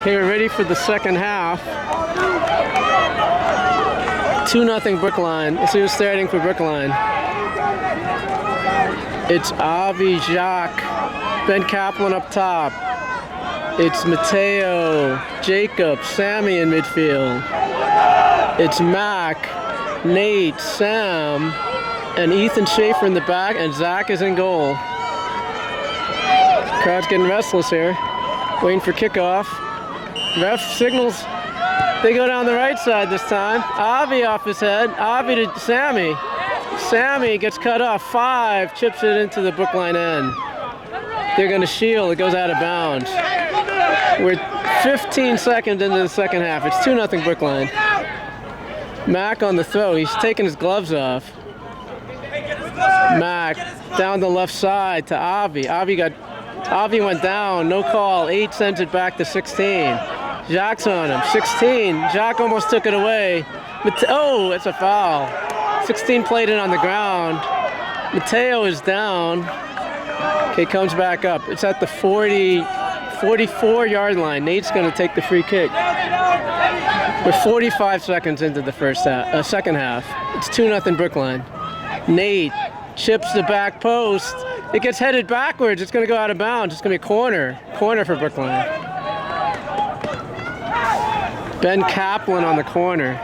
Okay, we're ready for the second half. 2-0 Brookline. Let's see who's starting for Brookline. It's Avi, Jacques, Ben Kaplan up top. It's Mateo, Jacob, Sammy in midfield. It's Mac, Nate, Sam, and Ethan Schaefer in the back, and Zach is in goal. Crowd's getting restless here, waiting for kickoff. Ref signals they go down the right side this time. Avi off his head. Avi to Sammy. Sammy gets cut off. 5, chips it into the Brookline end. They're going to shield. It goes out of bounds. We're 15 seconds into the second half. It's 2-0 Brookline. Mac on the throw. He's taking his gloves off. Mac down the left side to Avi. Avi went down. No call. 8 sends it back to 16. Jacques on him. 16. Jacques almost took it away. Oh, it's a foul. 16 played it on the ground. Mateo is down. Okay, comes back up. It's at the 44-yard line. Nate's going to take the free kick. We're 45 seconds into the second half. It's 2-0 Brookline. Nate chips the back post. It gets headed backwards. It's going to go out of bounds. It's going to be a corner. Corner for Brookline. Ben Kaplan on the corner.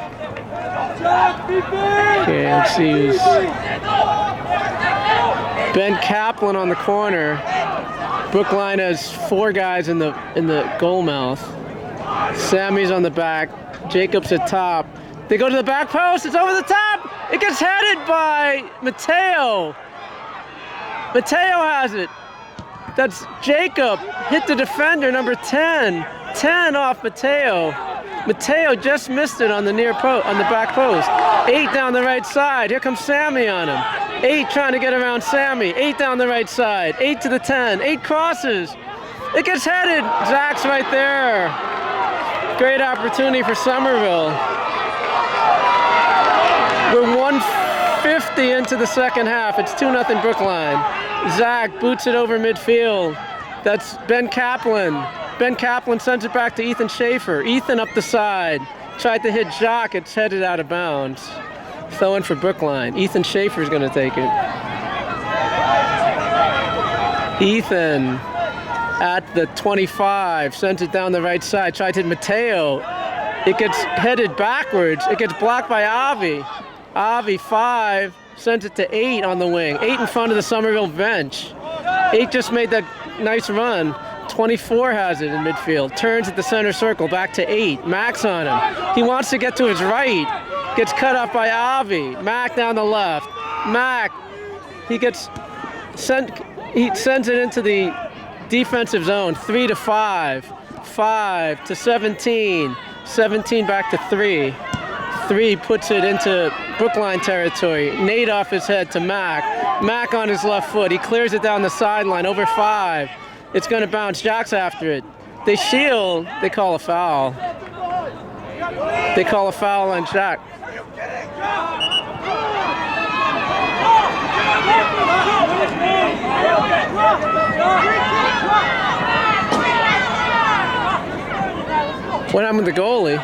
Okay, let's see who's... Ben Kaplan on the corner. Brookline has 4 guys in the goal mouth. Sammy's on the back. Jacob's at top. They go to the back post. It's over the top. It gets headed by Mateo. Mateo has it. That's Jacob. Hit the defender, number 10. 10 off Mateo. Mateo just missed it on the back post. 8 down the right side. Here comes Sammy on him. 8 trying to get around Sammy. 8 down the right side. 8 to the 10. 8 crosses. It gets headed. Zach's right there. Great opportunity for Somerville. We're 1:50 into the second half. It's 2-0 Brookline. Zach boots it over midfield. That's Ben Kaplan. Ben Kaplan sends it back to Ethan Schaefer. Ethan up the side. Tried to hit Jacques. It's headed out of bounds. Throw in for Brookline. Ethan Schaefer's going to take it. Ethan at the 25. Sends it down the right side. Tried to hit Mateo. It gets headed backwards. It gets blocked by Avi. Avi 5. Sends it to 8 on the wing. 8 in front of the Somerville bench. 8 just made that nice run. 24 has it in midfield. Turns at the center circle. Back to 8. Mac's on him. He wants to get to his right. Gets cut off by Avi. Mac down the left. Mac. He sends it into the defensive zone. 3 to 5. 5 to 17. 17 back to 3. 3 puts it into Brookline territory. Nate off his head to Mac. Mac on his left foot. He clears it down the sideline. Over 5. It's going to bounce. Jacques after it. They shield. They call a foul. They call a foul on Jacques. What happened with the goalie?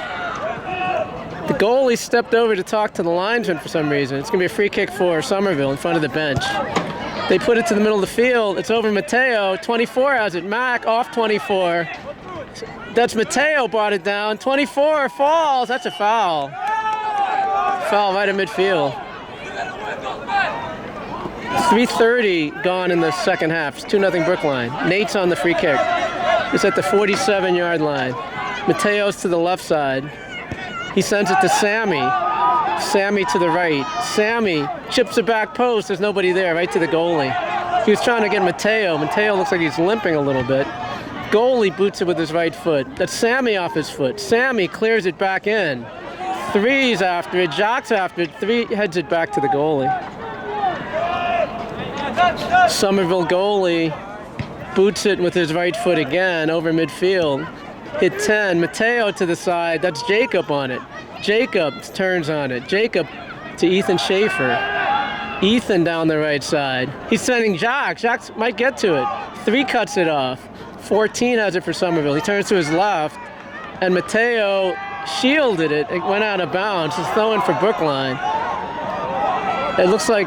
The goalie stepped over to talk to the linesman for some reason. It's going to be a free kick for Somerville in front of the bench. They put it to the middle of the field. It's over Mateo. 24 has it. Mac off 24. That's Mateo brought it down. 24 falls. That's a foul. Foul right at midfield. 3:30 gone in the second half. It's 2-0 Brookline. Nate's on the free kick. It's at the 47-yard line. Mateo's to the left side. He sends it to Sammy. Sammy to the right. Sammy chips the back post. There's nobody there. Right to the goalie. He was trying to get Mateo. Mateo looks like he's limping a little bit. Goalie boots it with his right foot. That's Sammy off his foot. Sammy clears it back in. 3's after it. Jacques after it. 3 heads it back to the goalie. Somerville goalie boots it with his right foot again over midfield. Hit 10. Mateo to the side. That's Jacob on it. Jacob turns on it. Jacob to Ethan Schaefer. Ethan down the right side. He's sending Jacques. Jacques might get to it. 3 cuts it off. 14 has it for Somerville. He turns to his left. and Mateo shielded it. It went out of bounds. It's throwing for Brookline. It looks like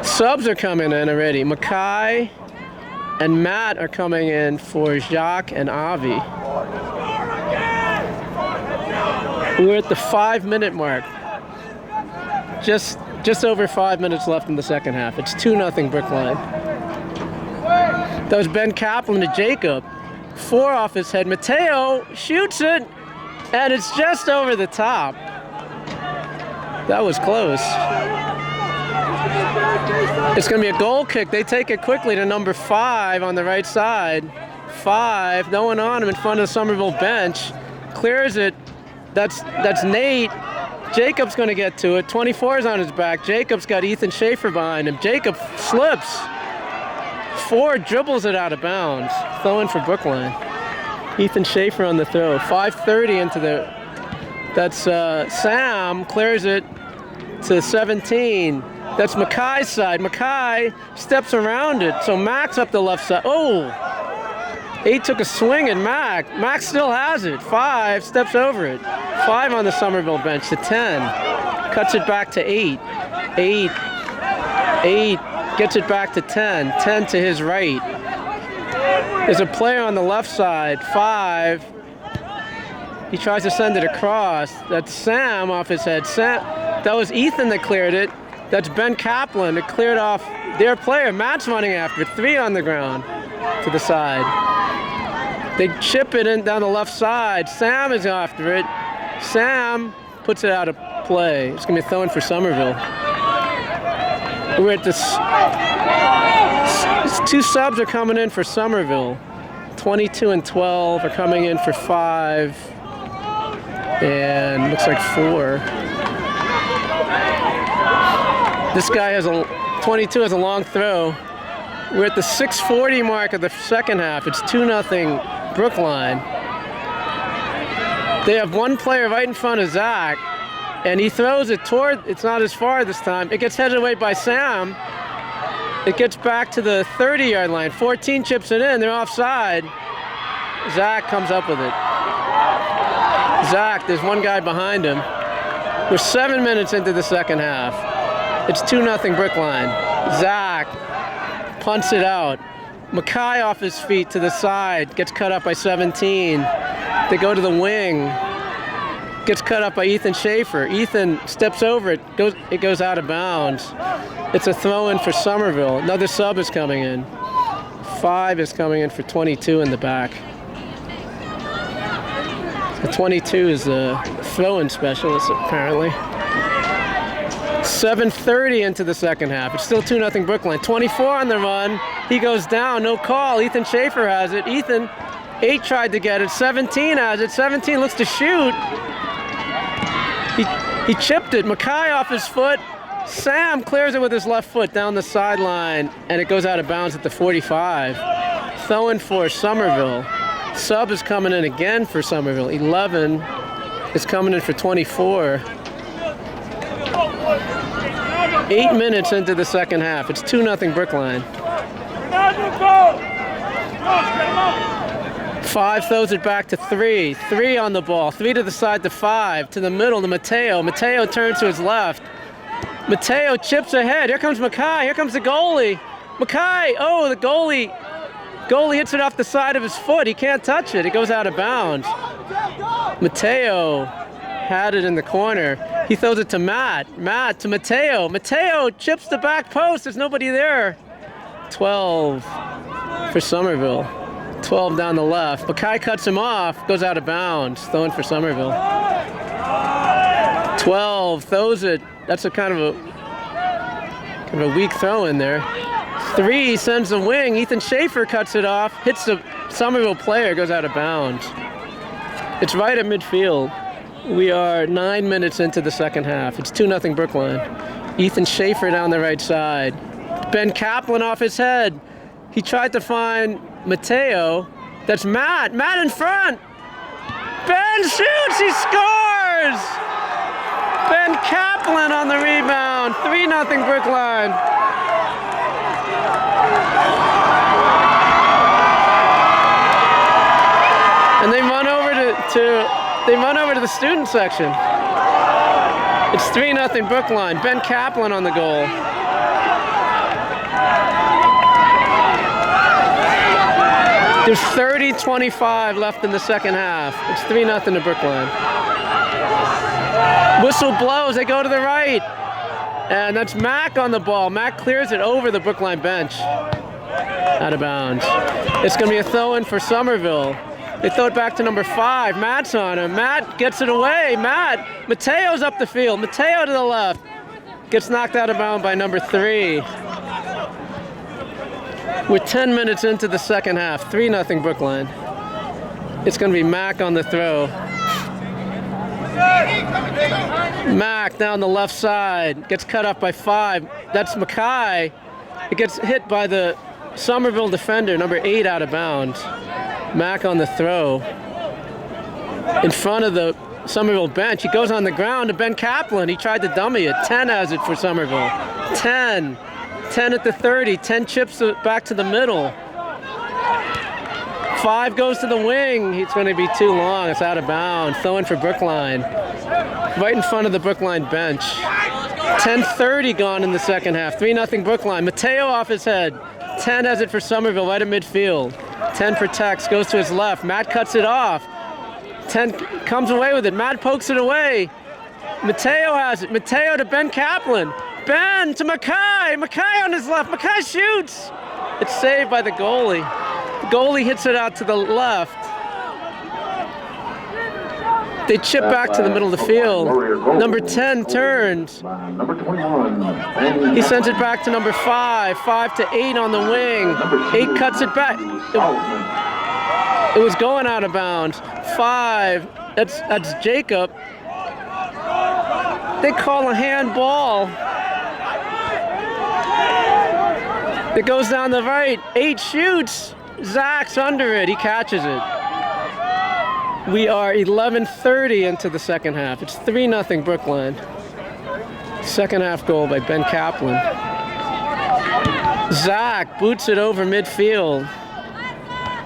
subs are coming in already. Mackay and Matt are coming in for Jacques and Avi. We're at the 5-minute mark. Just over 5 minutes left in the second half. It's 2-0 Brookline. That was Ben Kaplan to Jacob. 4 off his head. Mateo shoots it, and it's just over the top. That was close. It's going to be a goal kick. They take it quickly to number 5 on the right side. 5, no one on him in front of the Somerville bench. Clears it. That's Nate. Jacob's going to get to it. 24 is on his back. Jacob's got Ethan Schaefer behind him. Jacob slips. 4 dribbles it out of bounds. Throwing for Brookline. Ethan Schaefer on the throw. 5:30 into the... That's Sam clears it to 17. That's Mackay's side. Mackay steps around it. So Mac's up the left side. Oh! 8 took a swing at Mac. Mac still has it. 5 steps over it. 5 on the Somerville bench to 10. Cuts it back to 8. 8 gets it back to 10. 10 to his right. There's a player on the left side. 5. He tries to send it across. That's Sam off his head. That was Ethan that cleared it. That's Ben Kaplan that cleared off their player. Matt's running after it. 3 on the ground to the side. They chip it in down the left side. Sam is after it. Sam puts it out of play. It's going to be throwing for Somerville. We're at this. 2 subs are coming in for Somerville. 22 and 12 are coming in for 5. And looks like 4. This guy has 22 has a long throw. We're at the 6:40 mark of the second half. It's 2-0 Brookline. They have 1 player right in front of Zach, and he throws it toward, it's not as far this time. It gets headed away by Sam. It gets back to the 30-yard line. 14 chips it in, they're offside. Zach comes up with it. Zach, there's 1 guy behind him. We're 7 minutes into the second half. It's 2-0 Brookline. Zach punts it out. Mackay off his feet to the side, gets cut up by 17. They go to the wing. Gets cut up by Ethan Schaefer. Ethan steps over it. It goes out of bounds. It's a throw-in for Somerville. Another sub is coming in. 5 is coming in for 22 in the back. The 22 is the throw-in specialist, apparently. 7:30 into the second half. It's still 2-0 Brookline. 24 on the run. He goes down. No call. Ethan Schaefer has it. Ethan, 8 tried to get it. 17 has it. 17 looks to shoot. He chipped it. Mackay off his foot. Sam clears it with his left foot down the sideline, and it goes out of bounds at the 45. Throwing for Somerville. Sub is coming in again for Somerville. 11 is coming in for 24. 8 minutes into the second half. It's 2-0 Brookline. 5 throws it back to 3. 3 on the ball. 3 to the side to 5. To the middle to Mateo. Mateo turns to his left. Mateo chips ahead. Here comes Mackay. Here comes the goalie. Mackay. Oh, the goalie. Goalie hits it off the side of his foot. He can't touch it. It goes out of bounds. Mateo had it in the corner. He throws it to Matt. Matt to Mateo. Mateo chips the back post. There's nobody there. 12 for Somerville. 12 down the left. Mackay cuts him off. Goes out of bounds. Throwing for Somerville. 12 throws it. That's a kind of a weak throw in there. 3 sends the wing. Ethan Schaefer cuts it off. Hits the Somerville player. Goes out of bounds. It's right at midfield. We are 9 minutes into the second half. It's 2-0 Brookline. Ethan Schaefer down the right side. Ben Kaplan off his head. He tried to find Mateo. That's Matt. Matt in front. Ben shoots. He scores. Ben Kaplan on the rebound. 3-0 Brookline. And they run over to the student section. It's 3-0 Brookline. Ben Kaplan on the goal. There's 30-25 left in the second half. It's 3-0 to Brookline. Whistle blows, they go to the right. And that's Mack on the ball. Mack clears it over the Brookline bench. Out of bounds. It's going to be a throw-in for Somerville. They throw it back to number 5. Matt's on him. Matt gets it away. Mateo's up the field. Mateo to the left. Gets knocked out of bounds by number 3. We're 10 minutes into the second half. 3-0 Brookline. It's going to be Mack on the throw. Mack down the left side. Gets cut off by 5. That's Mackay. It gets hit by the Somerville defender, number 8, out of bounds. Mack on the throw. In front of the Somerville bench. He goes on the ground to Ben Kaplan. He tried to dummy it. 10 has it for Somerville. 10. 10 at the 30. 10 chips back to the middle. 5 goes to the wing. It's going to be too long. It's out of bounds. Throwing for Brookline. Right in front of the Brookline bench. 10:30 gone in the second half. 3-0 Brookline. Mateo off his head. 10 has it for Somerville right at midfield. 10 protects, goes to his left. Matt cuts it off. 10 comes away with it. Matt pokes it away. Mateo has it. Mateo to Ben Kaplan. Ben to Mackay. Mackay on his left. Mackay shoots. It's saved by the goalie. The goalie hits it out to the left. They chip back to the middle of the field. Number 10 turns. He sends it back to number 5. 5 to 8 on the wing. 8 cuts it back. It was going out of bounds. 5. That's Jacob. They call a handball. It goes down the right. 8 shoots. Zach's under it. He catches it. We are 11:30 into the second half. It's 3-0 Brookline. Second half goal by Ben Kaplan. Zach boots it over midfield.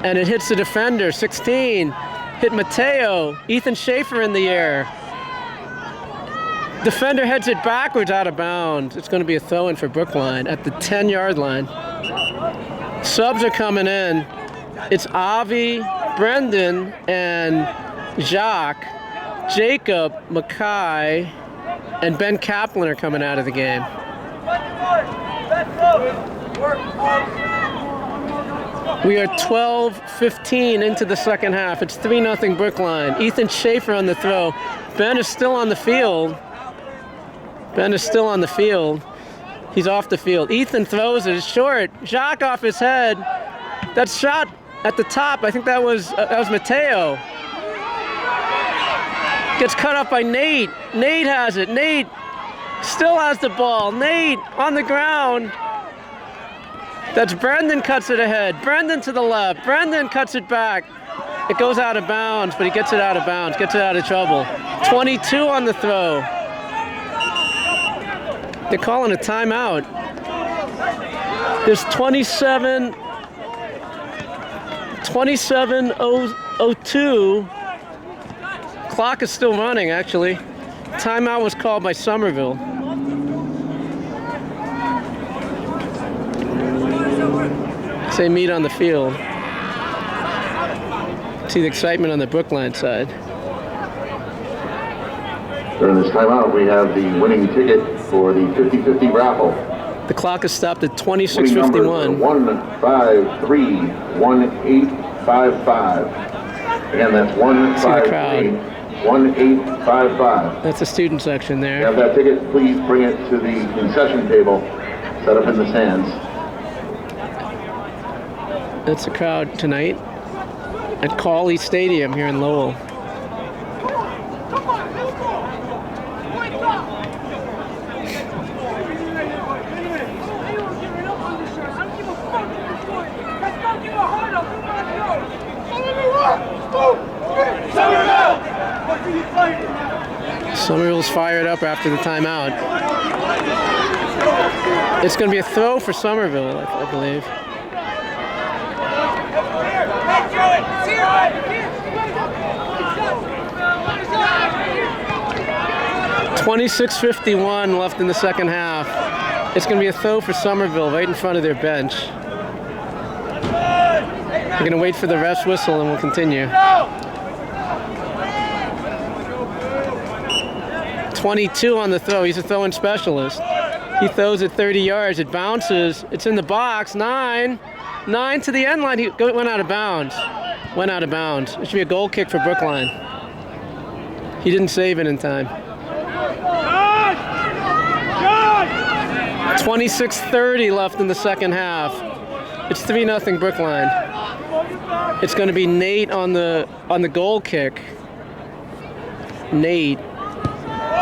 And it hits the defender, 16. Hit Mateo. Ethan Schaefer in the air. Defender heads it backwards out of bounds. It's going to be a throw-in for Brookline at the 10-yard line. Subs are coming in. It's Avi, Brendan, and Jacques. Jacob, Mackay, and Ben Kaplan are coming out of the game. We are 12:15 into the second half. It's 3-0 Brookline. Ethan Schaefer on the throw. Ben is still on the field. He's off the field. Ethan throws it. It's short. Jacques off his head. That shot at the top, I think that was Mateo. Gets cut off by Nate. Nate has it. Nate still has the ball. Nate on the ground. That's Brendan cuts it ahead. Brendan to the left. Brendan cuts it back. It goes out of bounds, but he gets it out of bounds. Gets it out of trouble. 22 on the throw. They're calling a timeout. There's 27:02. Clock is still running, actually. Timeout was called by Somerville. Say meet on the field. See the excitement on the Brookline side. During this timeout, we have the winning ticket for the 50-50 raffle. The clock is stopped at 26:51. 153-1855. Again, that's 153-1855. That's the student section there. If you have that ticket, please bring it to the concession table set up in the stands. That's the crowd tonight at Cawley Stadium here in Lowell. Somerville's fired up after the timeout. It's going to be a throw for Somerville, I believe. 26:51 left in the second half. It's going to be a throw for Somerville right in front of their bench. We're going to wait for the ref's whistle and we'll continue. 22 on the throw. He's a throwing specialist. He throws it 30 yards. It bounces. It's in the box. 9 to the end line. He went out of bounds. Went out of bounds. It should be a goal kick for Brookline. He didn't save it in time. 26:30 left in the second half. It's 3-0 Brookline. It's going to be Nate on the goal kick. Nate.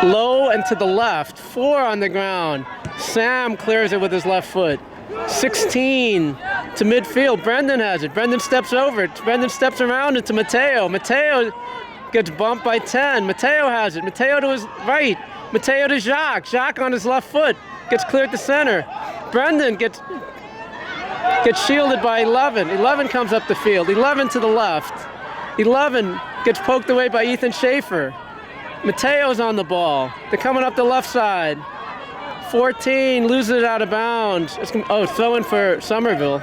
Low and to the left. 4 on the ground. Sam clears it with his left foot. 16 to midfield. Brendan has it. Brendan steps over it. Brendan steps around it to Mateo. Mateo gets bumped by 10. Mateo has it. Mateo to his right. Mateo to Jacques. Jacques on his left foot. Gets cleared to center. Brendan gets shielded by 11. 11 comes up the field. 11 to the left. 11 gets poked away by Ethan Schaefer. Mateo's on the ball. They're coming up the left side. 14 loses it out of bounds. Throw in for Somerville.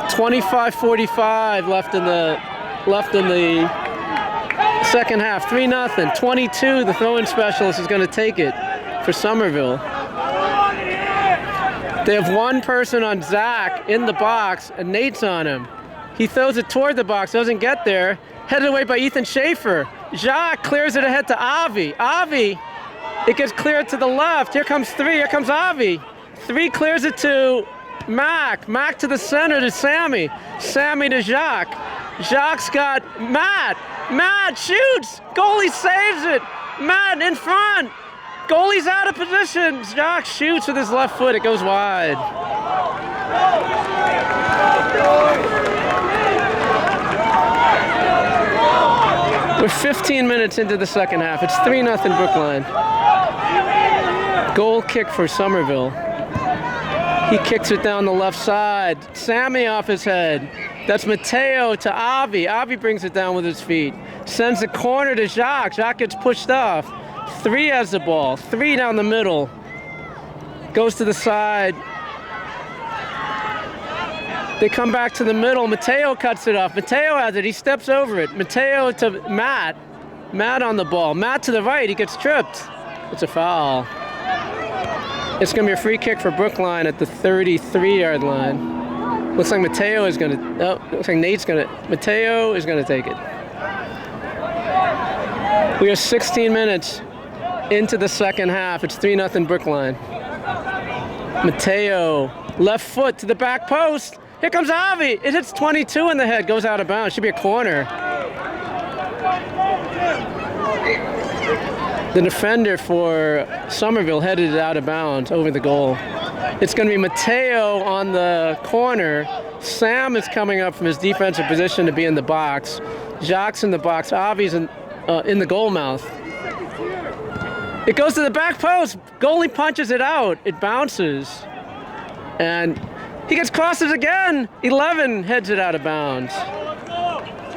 25:45 left in the second half. 3-0. 22. The throw-in specialist is going to take it for Somerville. They have one person on Zach in the box, and Nate's on him. He throws it toward the box, doesn't get there. Headed away by Ethan Schaefer. Jacques clears it ahead to Avi. Avi, it gets cleared to the left. Here comes 3. Here comes Avi. 3 clears it to Mac. Mac to the center to Sammy. Sammy to Jacques. Jacques got Matt. Matt shoots. Goalie saves it. Matt in front. Goalie's out of position. Jacques shoots with his left foot. It goes wide. We're 15 minutes into the second half. It's 3-0 Brookline. Goal kick for Somerville. He kicks it down the left side. Sammy off his head. That's Mateo to Avi. Avi brings it down with his feet. Sends the corner to Jacques. Jacques gets pushed off. 3 has the ball. 3 down the middle. Goes to the side. They come back to the middle. Mateo cuts it off. Mateo has it. He steps over it. Mateo to Matt. Matt on the ball. Matt to the right. He gets tripped. It's a foul. It's going to be a free kick for Brookline at the 33-yard line. Looks like Mateo is going to... Oh, looks like Nate's going to... Mateo is going to take it. We are 16 minutes into the second half. It's 3-0 Brookline. Mateo, left foot to the back post. Here comes Avi. It hits 22 in the head, goes out of bounds. Should be a corner. The defender for Somerville headed it out of bounds over the goal. It's going to be Mateo on the corner. Sam is coming up from his defensive position to be in the box. Jacques in the box. Avi's in the goal mouth. It goes to the back post. Goalie punches it out. It bounces. And he gets crosses again. 11 heads it out of bounds.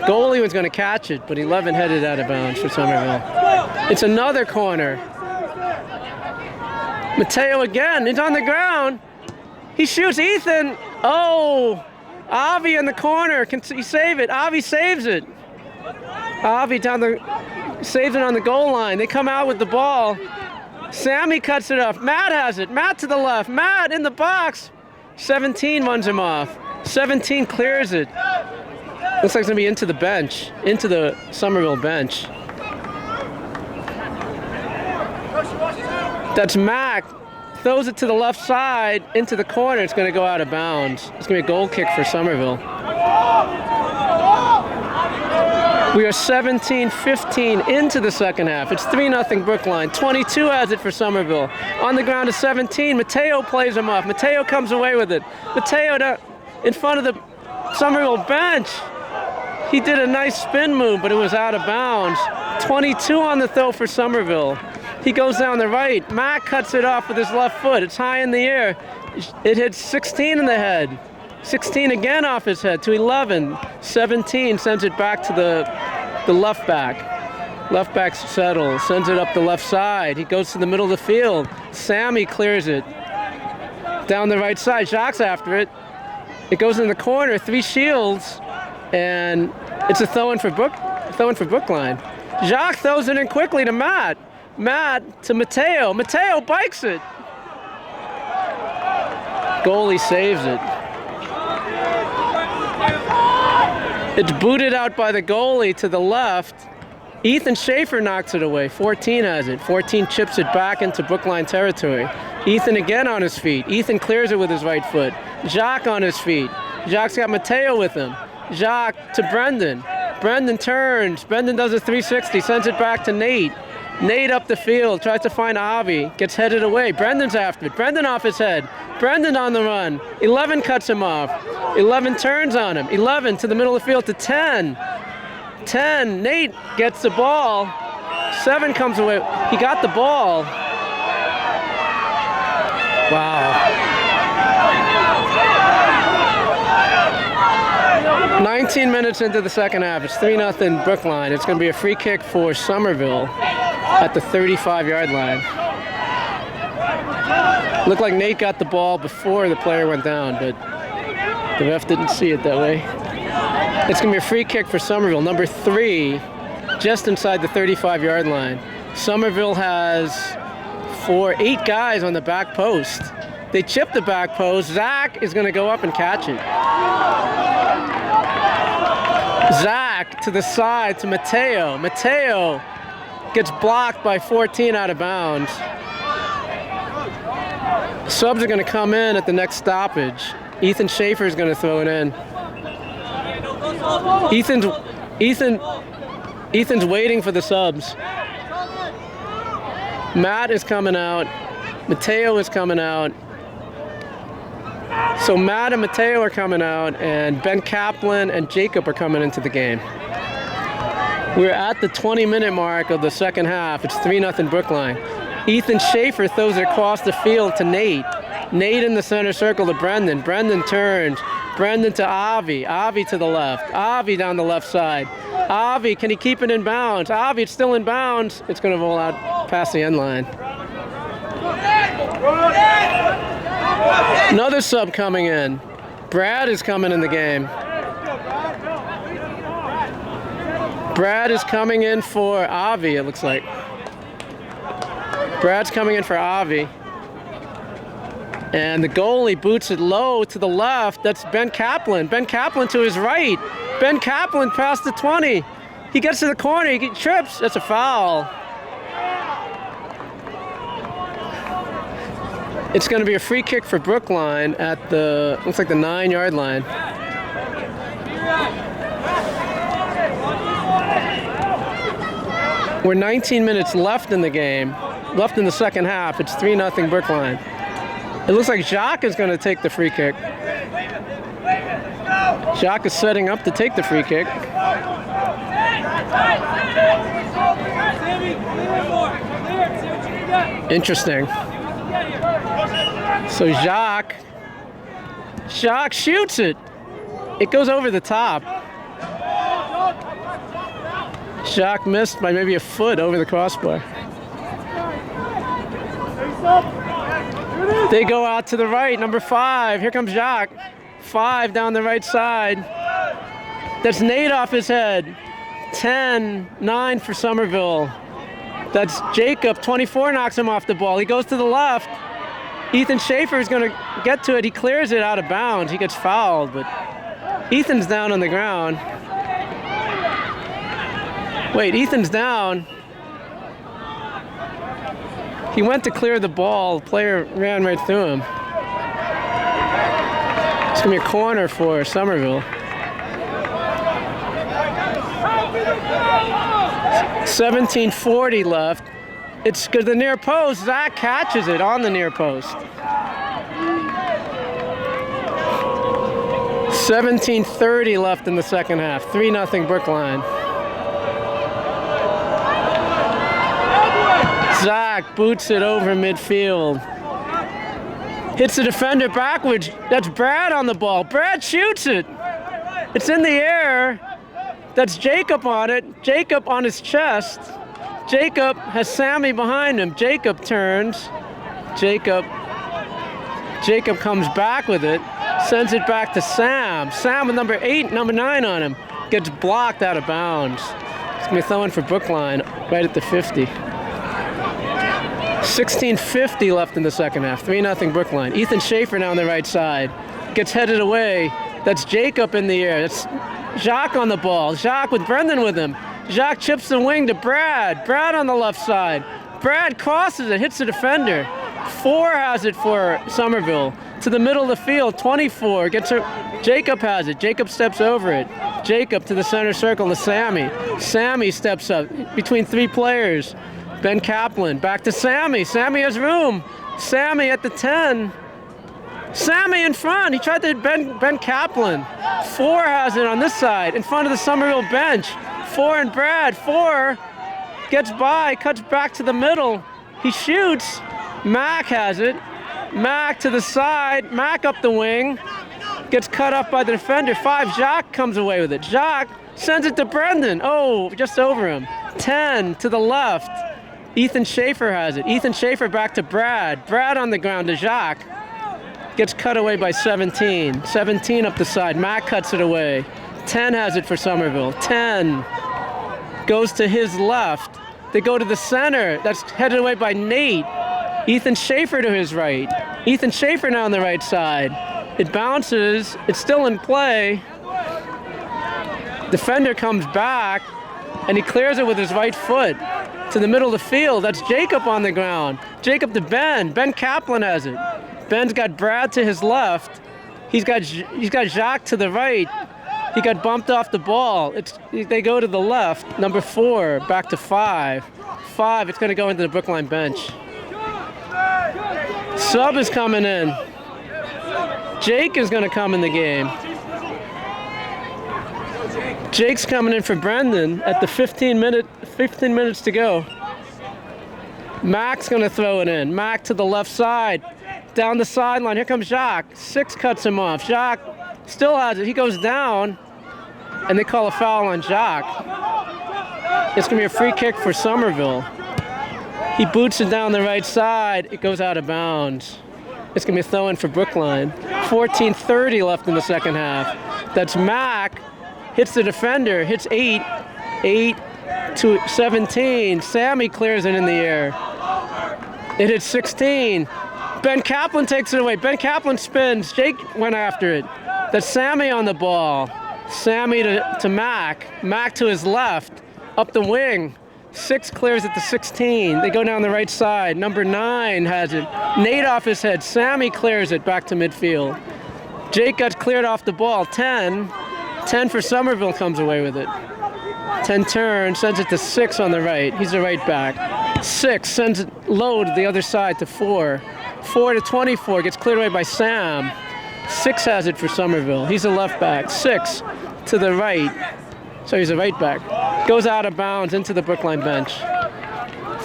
Goalie was going to catch it, but 11 headed out of bounds for Somerville. It's another corner. Mateo again. He's on the ground. He shoots Ethan. Oh, Avi in the corner. Can he save it? Avi saves it. Avi saves it on the goal line. They come out with the ball. Sammy cuts it off. Matt has it. Matt to the left. Matt in the box. 17 runs him off. 17 clears it. Looks like it's going to be into the bench, into the Somerville bench. That's Mac. Throws it to the left side, into the corner. It's going to go out of bounds. It's going to be a goal kick for Somerville. We are 17-15 into the second half. It's 3-0 Brookline. 22 has it for Somerville. On the ground is 17. Mateo plays him off. Mateo comes away with it. Mateo in front of the Somerville bench. He did a nice spin move, but it was out of bounds. 22 on the throw for Somerville. He goes down the right. Matt cuts it off with his left foot. It's high in the air. It hits 16 in the head. 16 again off his head to 11. 17 sends it back to the left back. Left back settles, sends it up the left side. He goes to the middle of the field. Sammy clears it. Down the right side, Jacques after it. It goes in the corner, 3 shields, and it's a throw-in for Brookline. Jacques throws it in quickly to Matt. Matt to Mateo. Mateo bikes it. Goalie saves it. It's booted out by the goalie to the left. Ethan Schaefer knocks it away. 14 has it. 14 chips it back into Brookline territory. Ethan again on his feet. Ethan clears it with his right foot. Jacques on his feet. Jacques got Mateo with him. Jacques to Brendan. Brendan turns. Brendan does a 360, sends it back to Nate. Nate up the field, tries to find Avi, gets headed away. Brendan's after it. Brendan off his head. Brendan on the run. 11 cuts him off. 11 turns on him. 11 to the middle of the field to 10. 10, Nate gets the ball. 7 comes away. He got the ball. Wow. 19 minutes into the second half. It's 3-0 Brookline. It's going to be a free kick for Somerville at the 35-yard line. Looked like Nate got the ball before the player went down, but the ref didn't see it that way. It's going to be a free kick for Somerville, number 3, just inside the 35-yard line. Somerville has 8 guys on the back post. They chip the back post. Zach is going to go up and catch it. Zach to the side to Mateo. Mateo gets blocked by 14 out of bounds. Subs are going to come in at the next stoppage. Ethan Schaefer is going to throw it in. Ethan's waiting for the subs. Matt is coming out. Mateo is coming out. So Matt and Mateo are coming out, and Ben Kaplan and Jacob are coming into the game. We're at the 20-minute mark of the second half. It's 3-0 Brookline. Ethan Schaefer throws it across the field to Nate. Nate in the center circle to Brendan. Brendan turns. Brendan to Avi. Avi to the left. Avi down the left side. Avi, can he keep it in bounds? Avi, it's still in bounds. It's going to roll out past the end line. Another sub coming in. Brad is coming in the game. Brad is coming in for Avi, it looks like. Brad's coming in for Avi. And the goalie boots it low to the left. That's Ben Kaplan. Ben Kaplan to his right. Ben Kaplan past the 20. He gets to the corner. He trips. That's a foul. It's going to be a free kick for Brookline at the, looks like the 9-yard line. We're 19 minutes left in the game, left in the second half. It's 3-0 Brookline. It looks like Jacques is going to take the free kick. Jacques is setting up to take the free kick. Interesting. So Jacques shoots it. It goes over the top. Jacques missed by maybe a foot over the crossbar. They go out to the right, number 5. Here comes Jacques. 5 down the right side. That's Nate off his head. 10, 9 for Somerville. That's Jacob. 24 knocks him off the ball. He goes to the left. Ethan Schaefer is going to get to it. He clears it out of bounds. He gets fouled, but Ethan's down on the ground. Wait, Ethan's down. He went to clear the ball. The player ran right through him. It's going to be a corner for Somerville. 17:40 left. It's to the near post. Zach catches it on the near post. 17:30 left in the second half. 3-0 Brookline. Zach boots it over midfield. Hits the defender backwards. That's Brad on the ball. Brad shoots it. It's in the air. That's Jacob on it. Jacob on his chest. Jacob has Sammy behind him. Jacob turns. Jacob comes back with it. Sends it back to Sam. Sam with number 8, number 9 on him. Gets blocked out of bounds. It's going to be thrown for Brookline right at the 50. 16:50 left in the second half. 3-0 Brookline. Ethan Schaefer now on the right side. Gets headed away. That's Jacob in the air. That's Jacques on the ball. Jacques with Brendan with him. Jacques chips the wing to Brad. Brad on the left side. Brad crosses it, hits the defender. 4 has it for Somerville. To the middle of the field, 24. Jacob has it. Jacob steps over it. Jacob to the center circle to Sammy. Sammy steps up between 3 players. Ben Kaplan back to Sammy. Sammy has room. Sammy at the 10. Sammy in front. He tried to hit Ben Kaplan. 4 has it on this side in front of the Somerville bench. 4 and Brad. 4 gets by, cuts back to the middle. He shoots. Mac has it. Mac to the side. Mac up the wing. Gets cut off by the defender. 5. Jacques comes away with it. Jacques sends it to Brendan. Oh, just over him. 10 to the left. Ethan Schaefer has it. Ethan Schaefer back to Brad. Brad on the ground to Jacques. Gets cut away by 17. 17 up the side. Mac cuts it away. 10 has it for Somerville. 10 goes to his left. They go to the center. That's headed away by Nate. Ethan Schaefer to his right. Ethan Schaefer now on the right side. It bounces. It's still in play. Defender comes back, and he clears it with his right foot to the middle of the field. That's Jacob on the ground. Jacob to Ben. Ben Kaplan has it. Ben's got Brad to his left. He's got Jacques to the right. He got bumped off the ball. They go to the left. Number 4 back to 5. 5. It's going to go into the Brookline bench. Sub is coming in. Jake is going to come in the game. Jake's coming in for Brendan at the 15 minutes to go. Mac's going to throw it in. Mac to the left side. Down the sideline. Here comes Jacques. 6 cuts him off. Jacques still has it. He goes down, and they call a foul on Jacques. It's going to be a free kick for Somerville. He boots it down the right side. It goes out of bounds. It's going to be a throw-in for Brookline. 14:30 left in the second half. That's Mac. Hits the defender. Hits 8. 8 to 17. Sammy clears it in the air. It hits 16. Ben Kaplan takes it away. Ben Kaplan spins. Jake went after it. That's Sammy on the ball. Sammy to Mac. Mac to his left. Up the wing. 6 clears at the 16. They go down the right side. Number 9 has it. Nate off his head. Sammy clears it back to midfield. Jake got cleared off the ball. 10. 10 for Somerville comes away with it. 10 turns, sends it to 6 on the right. He's the right back. 6 sends it low to the other side to 4. 4 to 24 gets cleared away by Sam. 6 has it for Somerville. He's a left back. 6 to the right. So he's a right back. Goes out of bounds into the Brookline bench.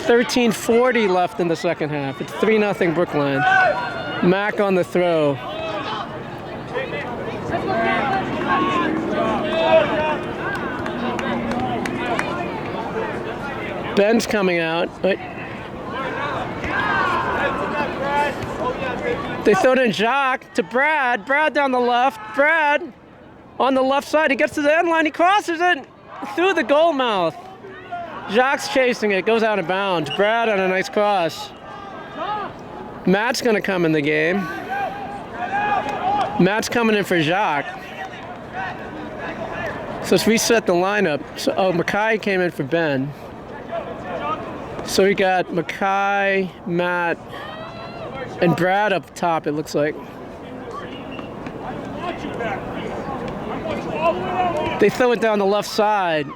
13:40 left in the second half. It's 3-0 Brookline. Mac on the throw. Ben's coming out. They throw it in Jacques to Brad. Brad down the left. Brad on the left side. He gets to the end line. He crosses it through the goal mouth. Jacques chasing it. Goes out of bounds. Brad on a nice cross. Matt's going to come in the game. Matt's coming in for Jacques. So let's reset the lineup. So, Mackay came in for Ben. So we got Mackay, Matt, and Brad up top, it looks like. They throw it down the left side.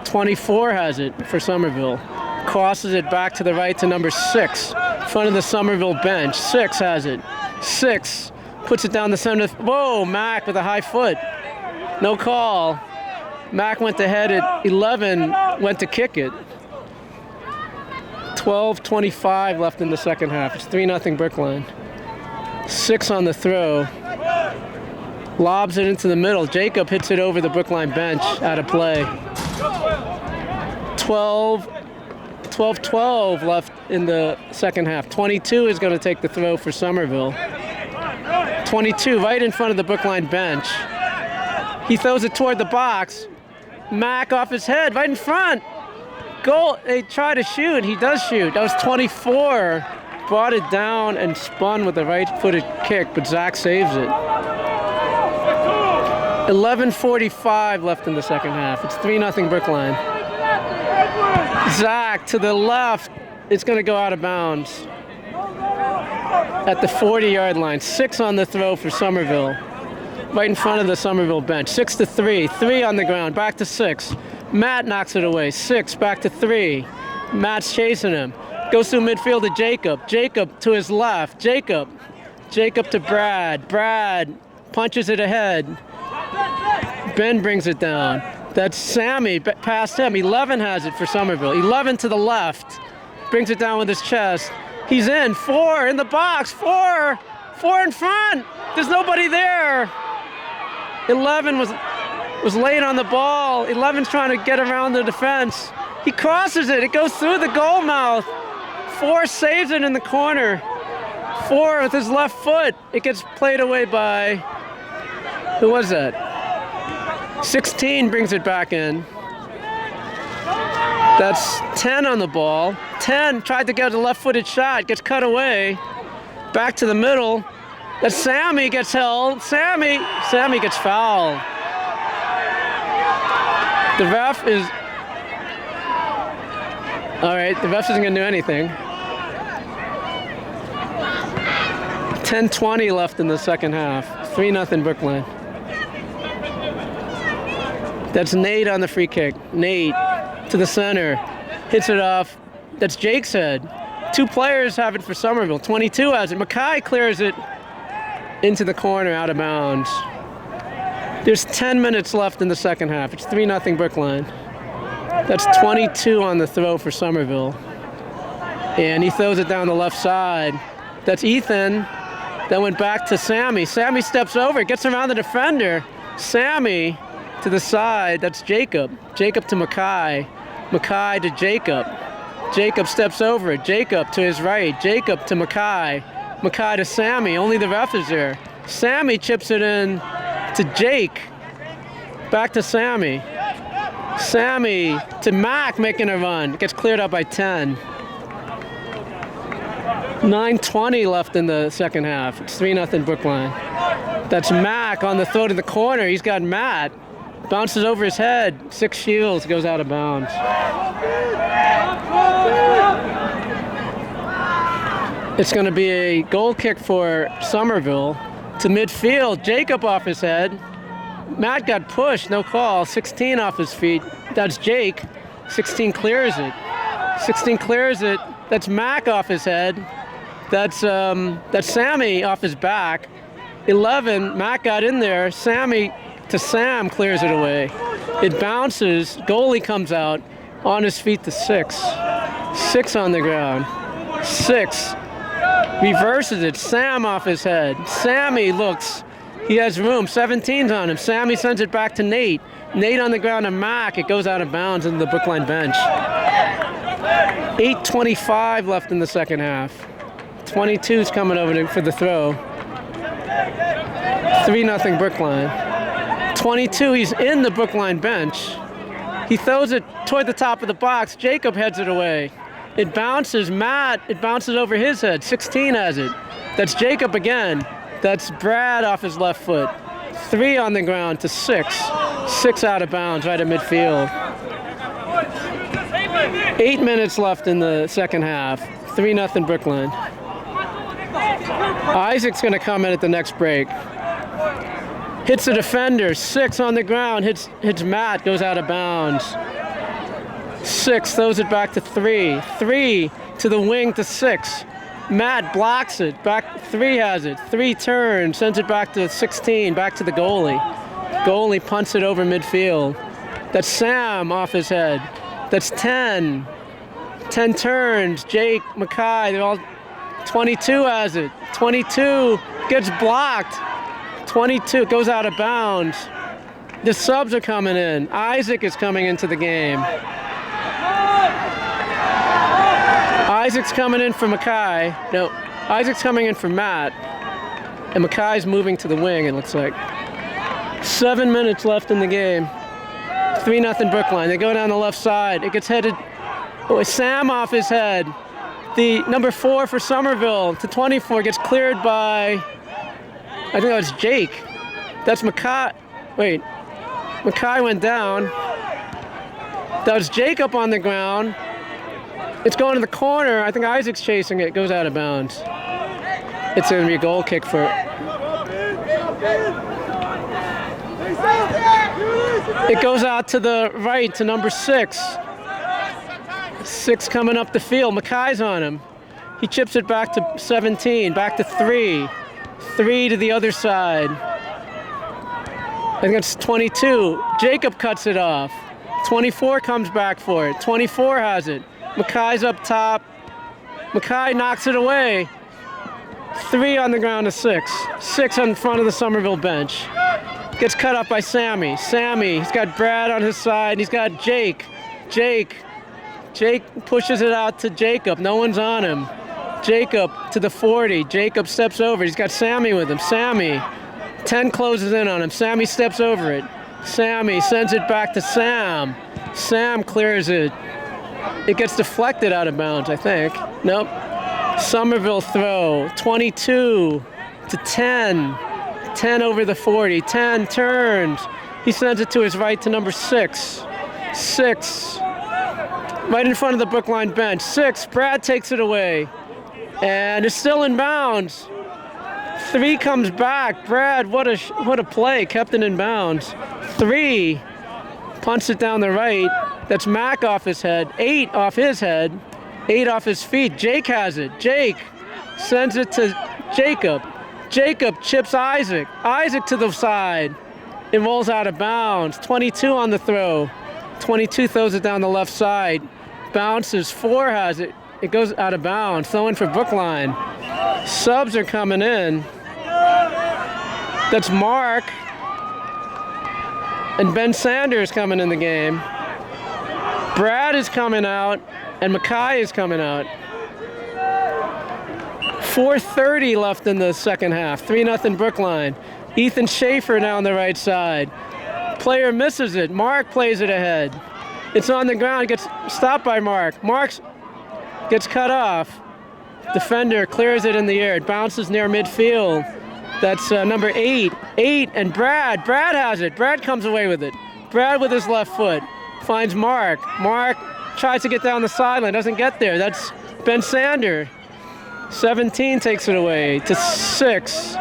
24 has it for Somerville. Crosses it back to the right to number 6. Front of the Somerville bench. 6 has it. 6 puts it down the center. Whoa, Mac with a high foot. No call. Mac went to head it. 11 went to kick it. 12:25 left in the second half. It's 3-0 Brookline. 6 on the throw. Lobs it into the middle. Jacob hits it over the Brookline bench out of play. 12 left in the second half. 22 is going to take the throw for Somerville. 22 right in front of the Brookline bench. He throws it toward the box. Mack off his head, right in front. Goal, they try to shoot. He does shoot. That was 24. Brought it down and spun with a right-footed kick, but Zach saves it. 11:45 left in the second half. It's 3-0 Brookline. Zach to the left. It's going to go out of bounds at the 40-yard line. 6 on the throw for Somerville. Right in front of the Somerville bench. 6-3. 3 on the ground. Back to 6. Matt knocks it away. 6 back to 3. Matt's chasing him. Goes through midfield to Jacob. Jacob to his left. Jacob to Brad. Brad punches it ahead. Ben brings it down. That's Sammy past him. 11 has it for Somerville. 11 to the left. Brings it down with his chest. He's in. 4 in the box. 4 in front. There's nobody there. 11 was late on the ball. 11's trying to get around the defense. He crosses it. It goes through the goal mouth. 4 saves it in the corner. 4 with his left foot. It gets played away by, who was that? 16 brings it back in. That's 10 on the ball. 10 tried to get a left-footed shot. Gets cut away. Back to the middle. That's Sammy gets held. Sammy gets fouled. The ref is... All right, the ref isn't going to do anything. 10:20 left in the second half. 3-0 Brookline. That's Nate on the free kick. Nate to the center. Hits it off. That's Jake's head. 2 players have it for Somerville. 22 has it. Mackay clears it into the corner out of bounds. There's 10 minutes left in the second half. It's 3-0 Brookline. That's 22 on the throw for Somerville. And he throws it down the left side. That's Ethan. That went back to Sammy. Sammy steps over, gets around the defender. Sammy to the side. That's Jacob. Jacob to Mackay. Mackay to Jacob. Jacob steps over it. Jacob to his right. Jacob to Mackay. Mackay to Sammy. Only the ref is there. Sammy chips it in to Jake. Back to Sammy. Sammy to Mac making a run. Gets cleared up by 10. 9:20 left in the second half. It's 3-0 Brookline. That's Mac on the throw to the corner. He's got Matt. Bounces over his head. 6 Shields goes out of bounds. It's going to be a goal kick for Somerville to midfield. Jacob off his head. Matt got pushed, no call. 16 off his feet. That's Jake. 16 clears it. 16 clears it. That's Mac off his head. That's Sammy off his back. 11, Mac got in there. Sammy to Sam clears it away. It bounces. Goalie comes out on his feet to 6. 6 on the ground. 6. Reverses it. Sam off his head. Sammy looks. He has room. 17's on him. Sammy sends it back to Nate. Nate on the ground to Mac. It goes out of bounds into the Brookline bench. 8:25 left in the second half. 22's coming over for the throw. 3-0 Brookline. 22, he's in the Brookline bench. He throws it toward the top of the box. Jacob heads it away. It bounces. Matt, it bounces over his head. 16 has it. That's Jacob again. That's Brad off his left foot. 3 on the ground to 6. 6 out of bounds right at midfield. 8 minutes left in the second half. 3-0 Brookline. Isaac's going to come in at the next break. Hits the defender. 6 on the ground. Hits Matt. Goes out of bounds. 6 throws it back to 3. 3 to the wing to 6. Matt blocks it. Back 3 has it. 3 turns. Sends it back to 16. Back to the goalie. Goalie punts it over midfield. That's Sam off his head. That's 10. 10 turns. Jake, Mackay, they're all... 22 has it. 22 gets blocked. 22 goes out of bounds. The subs are coming in. Isaac is coming into the game. Isaac's coming in for Mackay. No, Isaac's coming in for Matt. And Mackay's moving to the wing, it looks like. 7 minutes left in the game. 3-0 Brookline. They go down the left side. It gets headed. Oh, Sam off his head. The number 4 for Somerville to 24 gets cleared by, I think that was Jake. That's Mackay. Wait, Mackay went down. That was Jake up on the ground. It's going to the corner. I think Isaac's chasing it. It goes out of bounds. It's going to be a goal kick for. It goes out to the right to number 6. 6 coming up the field. Mackay's on him. He chips it back to 17, back to 3. 3 to the other side. I think it's 22. Jacob cuts it off. 24 comes back for it. 24 has it. Mackay's up top. Mackay knocks it away. 3 on the ground to 6. 6 in front of the Somerville bench. Gets cut up by Sammy. Sammy, he's got Brad on his side. He's got Jake. Jake pushes it out to Jacob. No one's on him. Jacob to the 40. Jacob steps over. He's got Sammy with him. Sammy. 10 closes in on him. Sammy steps over it. Sammy sends it back to Sam. Sam clears it. It gets deflected out of bounds, I think. Nope. Somerville throw. 22 to 10. 10 over the 40. 10 turns. He sends it to his right to number 6. 6. Right in front of the Brookline bench. 6. Brad takes it away. And it's still in bounds. 3 comes back. Brad, what a play. Kept it in bounds. 3. Punts it down the right. That's Mac off his head. 8 off his head. 8 off his feet. Jake has it. Jake sends it to Jacob. Jacob chips Isaac. Isaac to the side. It rolls out of bounds. 22 on the throw. 22 throws it down the left side. Bounces. 4 has it. It goes out of bounds. Throwing for Brookline. Subs are coming in. That's Mark. And Ben Sanders coming in the game. Brad is coming out. And Mackay is coming out. 4:30 left in the second half. 3-0 Brookline. Ethan Schaefer now on the right side. Player misses it. Mark plays it ahead. It's on the ground. Gets stopped by Mark. Mark gets cut off. Defender clears it in the air. It bounces near midfield. That's number 8. 8 and Brad. Brad has it. Brad comes away with it. Brad with his left foot. Finds Mark. Mark tries to get down the sideline. Doesn't get there. That's Ben Sander. 17 takes it away to 6.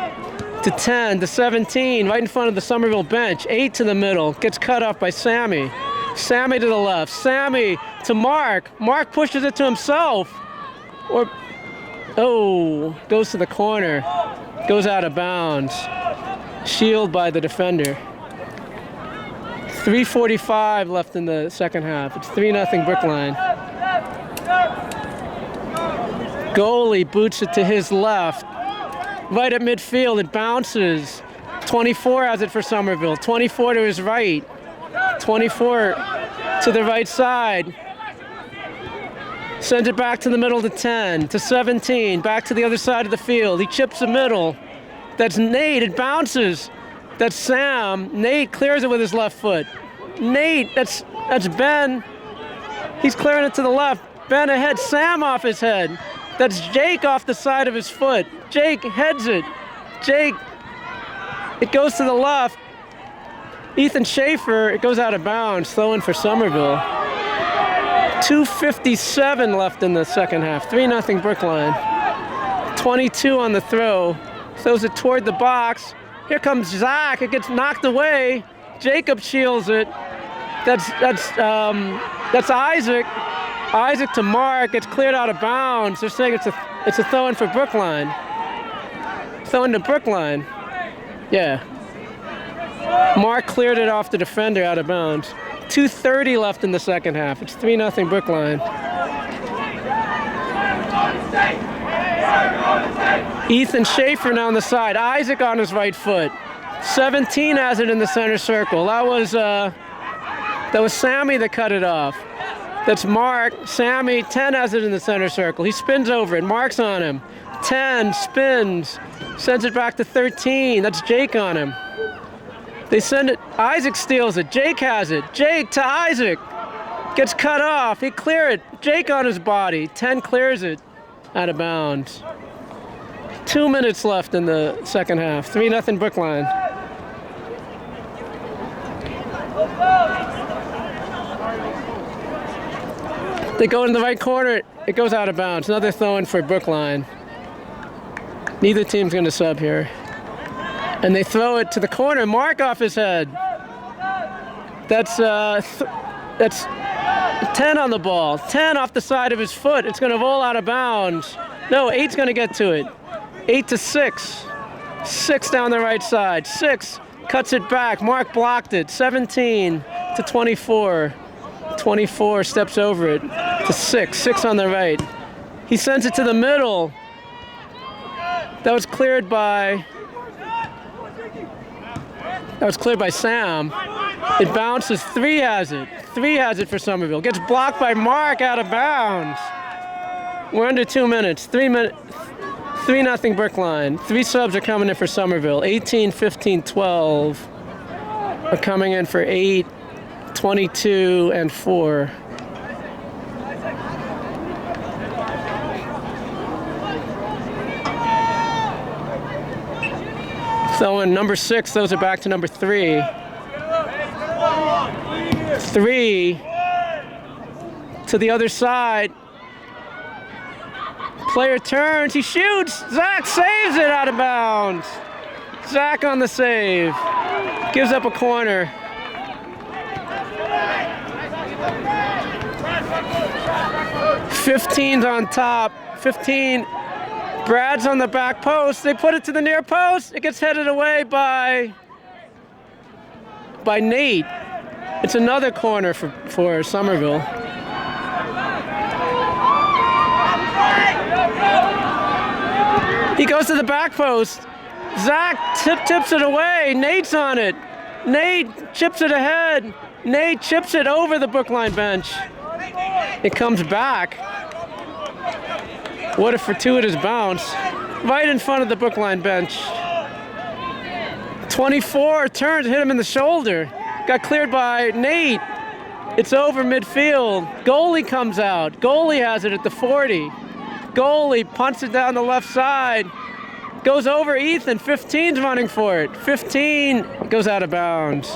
To 10 to 17. Right in front of the Somerville bench. 8 to the middle. Gets cut off by Sammy. Sammy to the left. Sammy to Mark. Mark pushes it to himself. Goes to the corner. Goes out of bounds. Shielded by the defender. 3:45 left in the second half. It's 3-0 Brookline. Goalie boots it to his left. Right at midfield, it bounces. 24 has it for Somerville. 24 to his right. 24 to the right side. Sends it back to the middle to 10, to 17, back to the other side of the field. He chips the middle. That's Nate, it bounces. That's Sam. Nate clears it with his left foot. Nate, that's Ben. He's clearing it to the left. Ben ahead, Sam off his head. That's Jake off the side of his foot. Jake heads it. Jake, it goes to the left. Ethan Schaefer, it goes out of bounds, throwing for Somerville. 2:57 left in the second half. 3-0 Brookline. 22 on the throw. Throws it toward the box. Here comes Zach. It gets knocked away. Jacob shields it. That's Isaac. Isaac to Mark. It's cleared out of bounds. They're saying it's a throw-in for Brookline. Throw-in to Brookline. Yeah. Mark cleared it off the defender out of bounds. 2:30 left in the second half. It's 3-0 Brookline. Ethan Schaefer now on the side. Isaac on his right foot. 17 has it in the center circle. That was Sammy that cut it off. That's Mark. Sammy, 10 has it in the center circle. He spins over it. Mark's on him. 10 spins, sends it back to 13. That's Jake on him. They send it. Isaac steals it. Jake has it. Jake to Isaac. Gets cut off. He cleared it. Jake on his body. 10 clears it out of bounds. 2 minutes left in the second half. 3-0 Brookline. They go in the right corner. It goes out of bounds. Another throw-in for Brookline. Neither team's going to sub here. And they throw it to the corner. Mark off his head. That's 10 on the ball. 10 off the side of his foot. It's going to roll out of bounds. No, 8's going to get to it. 8 to 6. 6 down the right side. 6 cuts it back. Mark blocked it. 17 to 24. 24 steps over it to 6. 6 on the right. He sends it to the middle. That was cleared by Sam. It bounces. 3 has it. 3 has it for Somerville. Gets blocked by Mark out of bounds. We're under 2 minutes. 3-0 Brookline. 3 subs are coming in for Somerville. 18, 15, 12 are coming in for 8, 22, and 4. So in number 6, those are back to number 3. 3 to the other side. Player turns, he shoots. Zach saves it out of bounds. Zach on the save. Gives up a corner. '15's on top. 15. Brad's on the back post. They put it to the near post. It gets headed away by Nate. It's another corner for Somerville. He goes to the back post. Zach tips it away. Nate's on it. Nate chips it ahead. Nate chips it over the Brookline bench. It comes back. What a fortuitous bounce. Right in front of the Brookline bench. 24 turns, hit him in the shoulder. Got cleared by Nate. It's over midfield. Goalie comes out. Goalie has it at the 40. Goalie punts it down the left side. Goes over Ethan. 15's running for it. 15 goes out of bounds.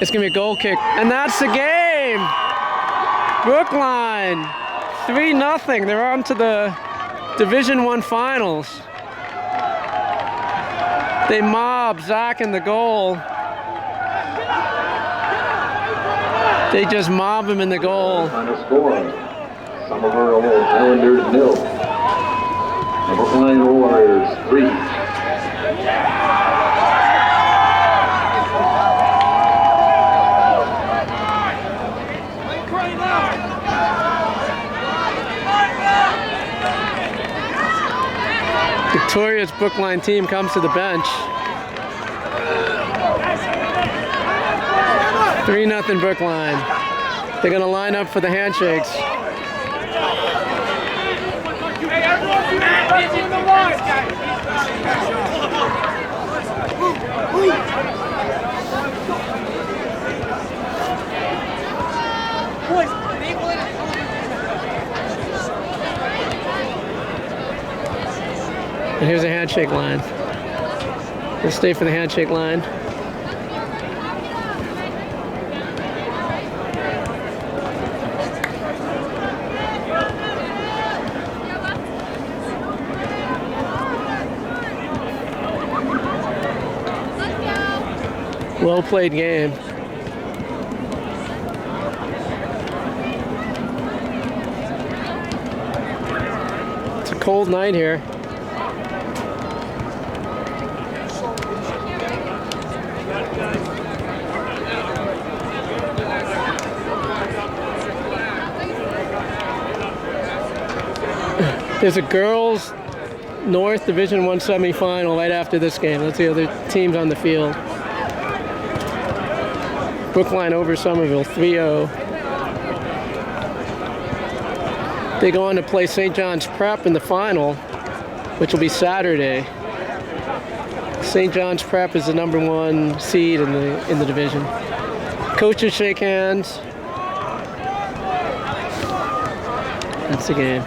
It's going to be a goal kick. And that's the game. Brookline, 3-0. They're on to the Division I finals. They mob Zach in the goal. They just mob him in the goal. Final score, Somerville Islanders 0. The Brookline Warriors 3. Victorious Brookline team comes to the bench. 3-0 Brookline. They're going to line up for the handshakes. And here's a handshake line. We'll stay for the handshake line. Well played game. It's a cold night here. There's a girls North Division I semifinal right after this game. That's the other teams on the field. Brookline over Somerville, 3-0. They go on to play St. John's Prep in the final, which will be Saturday. St. John's Prep is the #1 seed in the division. Coaches shake hands. That's the game.